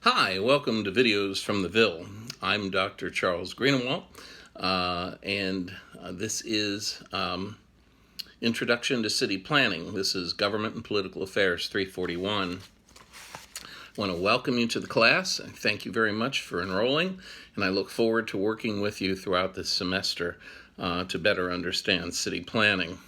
Hi, welcome to Videos from the Ville. I'm Dr. Charles Greenewalt, and this is Introduction to City Planning. This is Government and Political Affairs 341. I want to welcome you to the class. Thank you very much for enrolling, and I look forward to working with you throughout this semester to better understand city planning.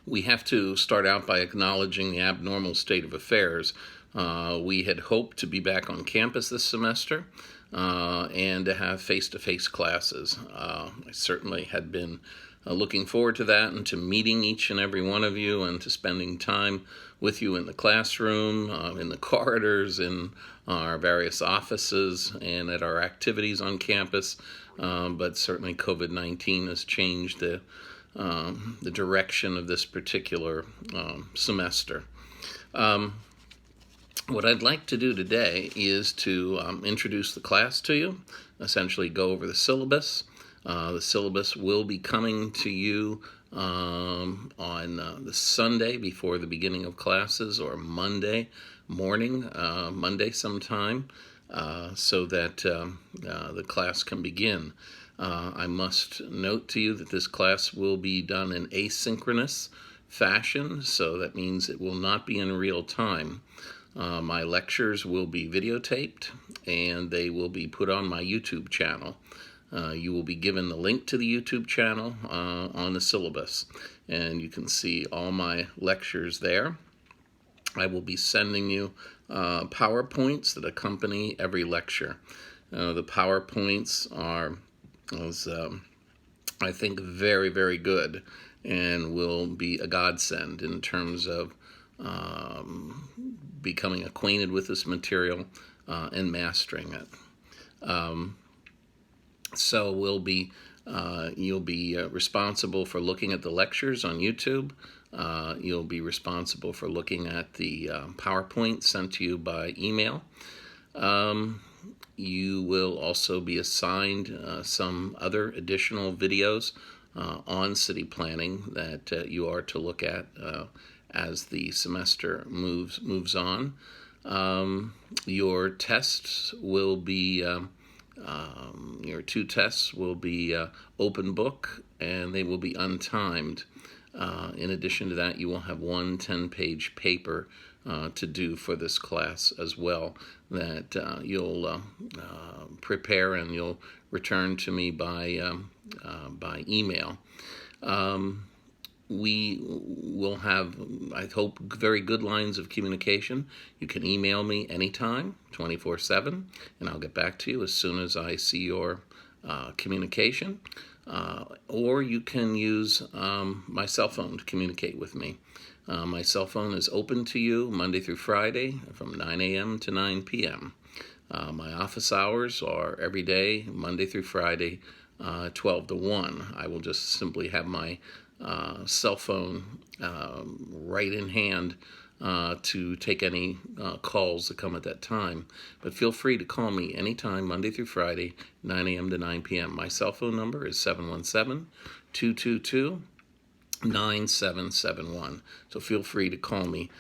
We have to start out by acknowledging the abnormal state of affairs. We had hoped to be back on campus this semester and to have face-to-face classes. I certainly had been looking forward to that and to meeting each and every one of you and to spending time with you in the classroom, in the corridors, in our various offices, and at our activities on campus. But certainly COVID-19 has changed the direction of this particular semester. What I'd like to do today is to introduce the class to you, essentially go over the syllabus. The syllabus will be coming to you on the Sunday before the beginning of classes, or Monday morning, Monday sometime, so that the class can begin. I must note to you that this class will be done in asynchronous fashion, so that means it will not be in real time. My lectures will be videotaped and they will be put on my YouTube channel. You will be given the link to the YouTube channel on the syllabus, and you can see all my lectures there. I will be sending you PowerPoints that accompany every lecture. The PowerPoints are, I think, very, very good and will be a godsend in terms of becoming acquainted with this material and mastering it. So you'll be responsible for looking at the lectures on YouTube. You'll be responsible for looking at the PowerPoint sent to you by email. You will also be assigned some other additional videos on city planning that you are to look at as the semester moves on. Your tests will be, your two tests will be open book, and they will be untimed. In addition to that, you will have one 10-page paper to do for this class as well that you'll prepare and you'll return to me by email. We will have, I hope, very good lines of communication. You can email me anytime, 24/7, and I'll get back to you as soon as I see your communication. Or you can use my cell phone to communicate with me. My cell phone is open to you Monday through Friday from 9 a.m. to 9 p.m. My office hours are every day, Monday through Friday, 12 to 1. I will just simply have my cell phone right in hand to take any calls that come at that time. But feel free to call me anytime, Monday through Friday, 9 a.m. to 9 p.m. My cell phone number is 717-222-9771. So feel free to call me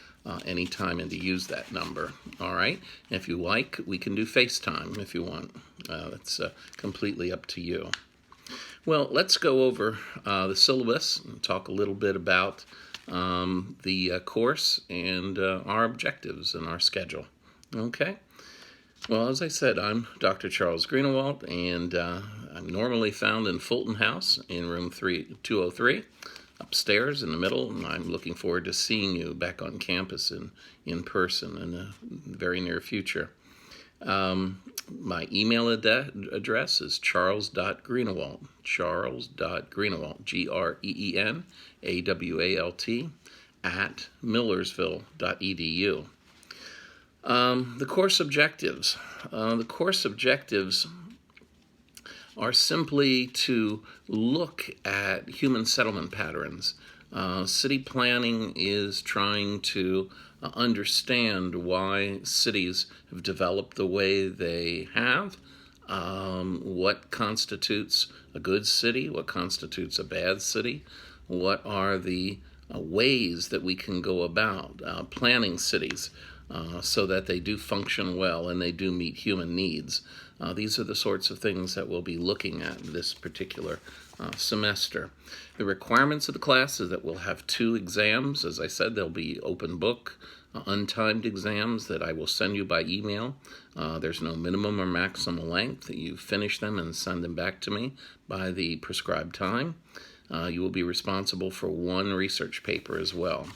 anytime and to use that number. All right? And if you like, we can do FaceTime if you want. It's completely up to you. Well, let's go over the syllabus and talk a little bit about the course and our objectives and our schedule. Okay? Well, as I said, I'm Dr. Charles Greenewalt, and I'm normally found in Fulton House in room 203, upstairs in the middle, and I'm looking forward to seeing you back on campus in person in the very near future. My email address is charles.greenewalt, Greenewalt, @millersville.edu. The course objectives. The course objectives are simply to look at human settlement patterns. City planning is trying to understand why cities have developed the way they have, what constitutes a good city, what constitutes a bad city, what are the ways that we can go about planning cities. so that they do function well and they do meet human needs. These are the sorts of things that we'll be looking at this particular semester. The requirements of the class is that we'll have 2 exams. As I said, they'll be open book, untimed exams that I will send you by email. There's no minimum or maximum length. You finish them and send them back to me by the prescribed time. You will be responsible for 1 research paper as well.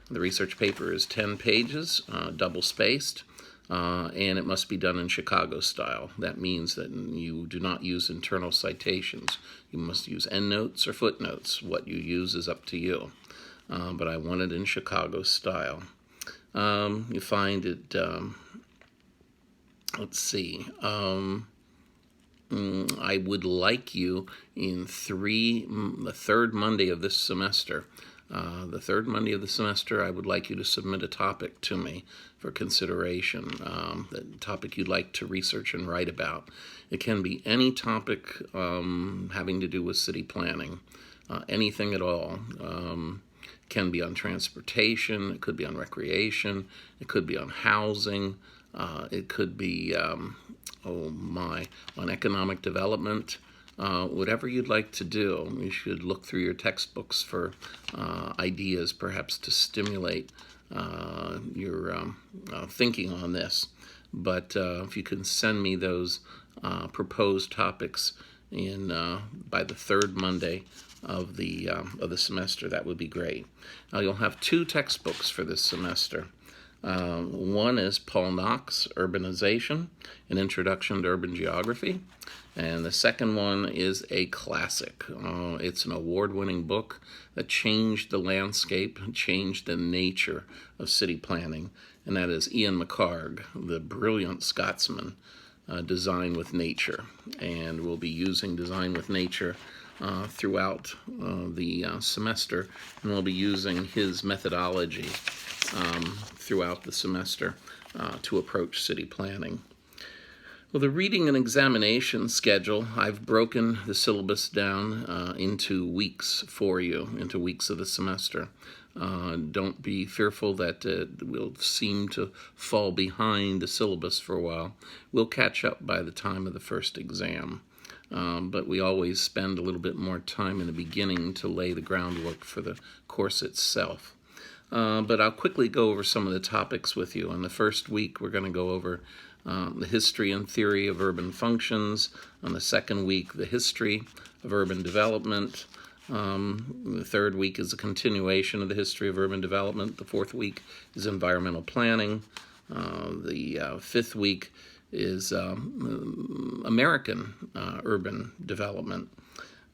The research paper is 10 pages, double-spaced, and it must be done in Chicago style. That means that you do not use internal citations. You must use endnotes or footnotes. What you use is up to you, but I want it in Chicago style. You find it, let's see, I would like you in the third Monday of this semester. The third Monday of the semester, I would like you to submit a topic to me for consideration, the topic you'd like to research and write about. It can be any topic having to do with city planning, anything at all. Can be on transportation, it could be on recreation, it could be on housing, it could be, on economic development. Whatever you'd like to do, you should look through your textbooks for ideas, perhaps to stimulate your thinking on this. But if you can send me those proposed topics by the third Monday of the semester, that would be great. You'll have 2 textbooks for this semester. One is Paul Knox, Urbanization, An Introduction to Urban Geography. And the second one is a classic. It's an award-winning book that changed the landscape, changed the nature of city planning, and that is Ian McHarg, the brilliant Scotsman, Design with Nature. And we'll be using Design with Nature throughout the semester, and we'll be using his methodology throughout the semester to approach city planning. Well, the reading and examination schedule, I've broken the syllabus down into weeks for you, into weeks of the semester. Don't be fearful that we'll seem to fall behind the syllabus for a while. We'll catch up by the time of the first exam. But we always spend a little bit more time in the beginning to lay the groundwork for the course itself. But I'll quickly go over some of the topics with you. In the first week, we're going to go over the history and theory of urban functions. On the second week, the history of urban development. The third week is a continuation of the history of urban development. The fourth week is environmental planning. The fifth week is American urban development.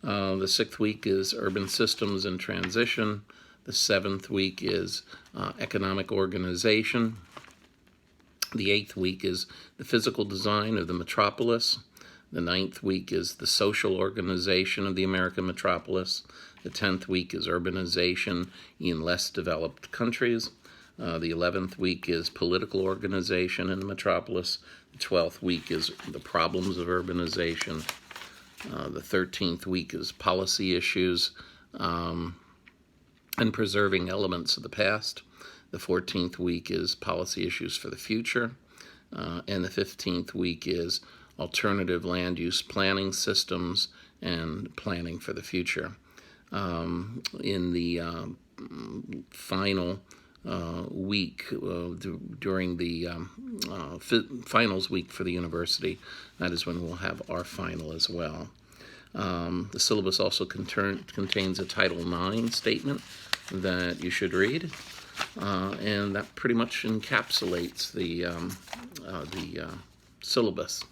The sixth week is urban systems and transition. The seventh week is economic organization. The eighth week is the physical design of the metropolis. The ninth week is the social organization of the American metropolis. The 10th week is urbanization in less developed countries. The 11th week is political organization in the metropolis. The 12th week is the problems of urbanization. The 13th week is policy issues and preserving elements of the past. The 14th week is policy issues for the future. And the 15th week is alternative land use planning systems and planning for the future. In the final week, during the finals week for the university, that is when we'll have our final as well. The syllabus also contains a Title IX statement that you should read, and that pretty much encapsulates the syllabus.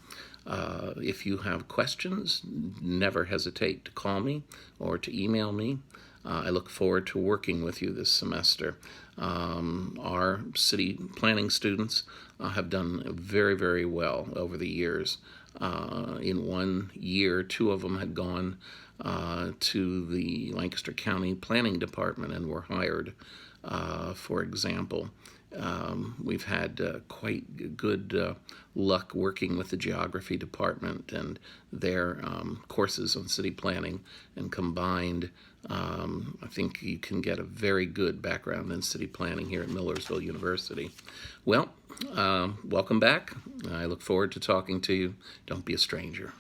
If you have questions, never hesitate to call me or to email me. I look forward to working with you this semester. Our city planning students have done very, very well over the years. In 1 year, 2 of them had gone to the Lancaster County Planning Department and were hired, for example. We've had quite good luck working with the geography department and their courses on city planning, and combined I think you can get a very good background in city planning here at Millersville University. Well, welcome back. I look forward to talking to you. Don't be a stranger.